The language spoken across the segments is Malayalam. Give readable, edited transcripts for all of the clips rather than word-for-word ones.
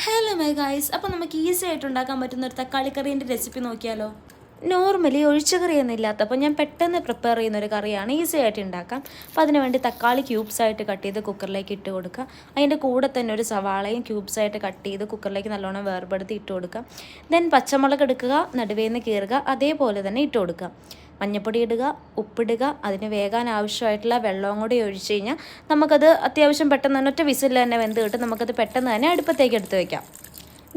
ഹലോ മൈ ഗൈസ്, അപ്പോൾ നമുക്ക് ഈസി ആയിട്ട് ഉണ്ടാക്കാൻ പറ്റുന്ന ഒരു തക്കാളി കറീൻ്റെ റെസിപ്പി നോക്കിയാലോ. നോർമലി ഒഴിച്ചുകറിയൊന്നും ഇല്ലാത്തപ്പോൾ ഞാൻ പെട്ടെന്ന് പ്രിപ്പയർ ചെയ്യുന്ന ഒരു കറിയാണ്, ഈസി ആയിട്ട് ഉണ്ടാക്കാം. അപ്പോൾ അതിന് വേണ്ടി തക്കാളി ക്യൂബ്സ് ആയിട്ട് കട്ട് ചെയ്ത് കുക്കറിലേക്ക് ഇട്ട് കൊടുക്കുക. അതിൻ്റെ കൂടെ തന്നെ ഒരു സവാളയും ക്യൂബ്സ് ആയിട്ട് കട്ട് ചെയ്ത് കുക്കറിലേക്ക് നല്ലോണം വേർപെടുത്തി ഇട്ട് കൊടുക്കുക. ദെൻ പച്ചമുളക് എടുക്കുക, നടുവേന്ന് കീറുക, അതേപോലെ തന്നെ ഇട്ട് കൊടുക്കുക. മഞ്ഞൾപ്പൊടി ഇടുക, ഉപ്പിടുക, അതിന് വേകാൻ ആവശ്യമായിട്ടുള്ള വെള്ളവും കൂടി ഒഴിച്ച് കഴിഞ്ഞാൽ നമുക്കത് അത്യാവശ്യം പെട്ടെന്ന് തന്നെ ഒറ്റ വിസിൽ തന്നെ വെന്ത് കിട്ടും. നമുക്കത് പെട്ടെന്ന് തന്നെ അടുപ്പത്തേക്ക് എടുത്ത് വയ്ക്കാം.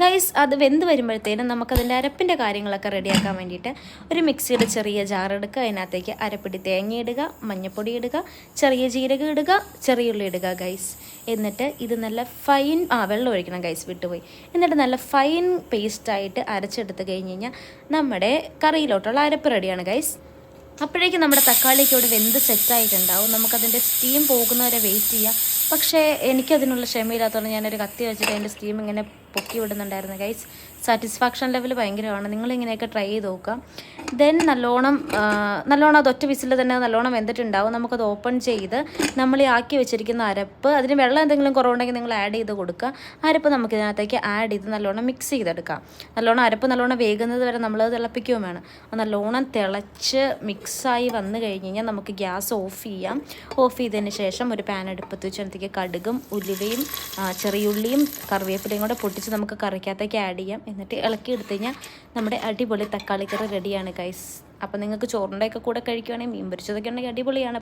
ഗൈസ്, അത് വെന്ത് വരുമ്പോഴത്തേനും നമുക്കതിൻ്റെ അരപ്പിൻ്റെ കാര്യങ്ങളൊക്കെ റെഡിയാക്കാൻ വേണ്ടിയിട്ട് ഒരു മിക്സിയുടെ ചെറിയ ജാർ എടുക്കുക. അതിനകത്തേക്ക് അരപ്പിടി തേങ്ങ ഇടുക, മഞ്ഞൾപ്പൊടി ഇടുക, ചെറിയ ജീരകം ഇടുക, ചെറിയ ഉള്ളി ഇടുക ഗൈസ്. എന്നിട്ട് ഇത് നല്ല ഫൈൻ വെള്ളം ഒഴിക്കണം ഗൈസ്, വിട്ടുപോയി. എന്നിട്ട് നല്ല ഫൈൻ പേസ്റ്റായിട്ട് അരച്ചെടുത്ത് കഴിഞ്ഞ് കഴിഞ്ഞാൽ നമ്മുടെ കറിയിലോട്ടുള്ള അരപ്പ് റെഡിയാണ് ഗൈസ്. അപ്പോഴേക്കും നമ്മുടെ തക്കാളിക്ക് ഇവിടെ വെന്ത് സെറ്റായിട്ടുണ്ടാവും. നമുക്കതിൻ്റെ സ്റ്റീം പോകുന്നവരെ വെയിറ്റ് ചെയ്യാം. പക്ഷേ എനിക്കതിനുള്ള ക്ഷമയില്ലാത്തതുകൊണ്ട് ഞാനൊരു കത്തി വെച്ചിട്ട് അതിൻ്റെ സ്റ്റീം ഇങ്ങനെ പൊക്കി വിടുന്നുണ്ടായിരുന്നു ഗൈസ്. സാറ്റിസ്ഫാക്ഷൻ ലെവൽ ഭയങ്കരമാണ്. നിങ്ങളിങ്ങനെയൊക്കെ ട്രൈ ചെയ്ത് നോക്കുക. ദെൻ നല്ലോണം അത് ഒറ്റ വിസിൽ തന്നെ നല്ലോണം വെന്തിട്ടുണ്ടാവും. നമുക്കത് ഓപ്പൺ ചെയ്ത് നമ്മൾ ഈ ആക്കി വെച്ചിരിക്കുന്ന അരപ്പ്, അതിന് വെള്ളം എന്തെങ്കിലും കുറവുണ്ടെങ്കിൽ നിങ്ങൾ ആഡ് ചെയ്ത് കൊടുക്കുക. അരപ്പ് നമുക്കിതിനകത്തേക്ക് ആഡ് ചെയ്ത് നല്ലോണം മിക്സ് ചെയ്തെടുക്കാം. അരപ്പ് നല്ലോണം വേകുന്നത് വരെ നമ്മളത് തിളപ്പിക്കുകയും വേണം. നല്ലോണം തിളച്ച് മിക്സായി വന്നു കഴിഞ്ഞ് കഴിഞ്ഞാൽ നമുക്ക് ഗ്യാസ് ഓഫ് ചെയ്യാം. ഓഫ് ചെയ്തതിന് ശേഷം ഒരു പാൻ അടുപ്പത്ത് വെച്ച് അതിലേക്ക് കടുകും ഉലുവയും ചെറിയുള്ളിയും കറിവേപ്പിലയും കൂടെ പൊട്ടിച്ച് നമുക്ക് കറിക്കകത്തേക്ക് ആഡ് ചെയ്യാം. എന്നിട്ട് ഇളക്കി എടുത്തു കഴിഞ്ഞാൽ നമ്മുടെ അടിപൊളി തക്കാളി കറി റെഡിയാണ് ഗൈസ്. അപ്പോൾ നിങ്ങൾക്ക് ചോറിൻ്റെയൊക്കെ കൂടെ കഴിക്കുകയാണെങ്കിൽ മീൻ പൊരിച്ചതൊക്കെ ഉണ്ടെങ്കിൽ അടിപൊളിയാണ്.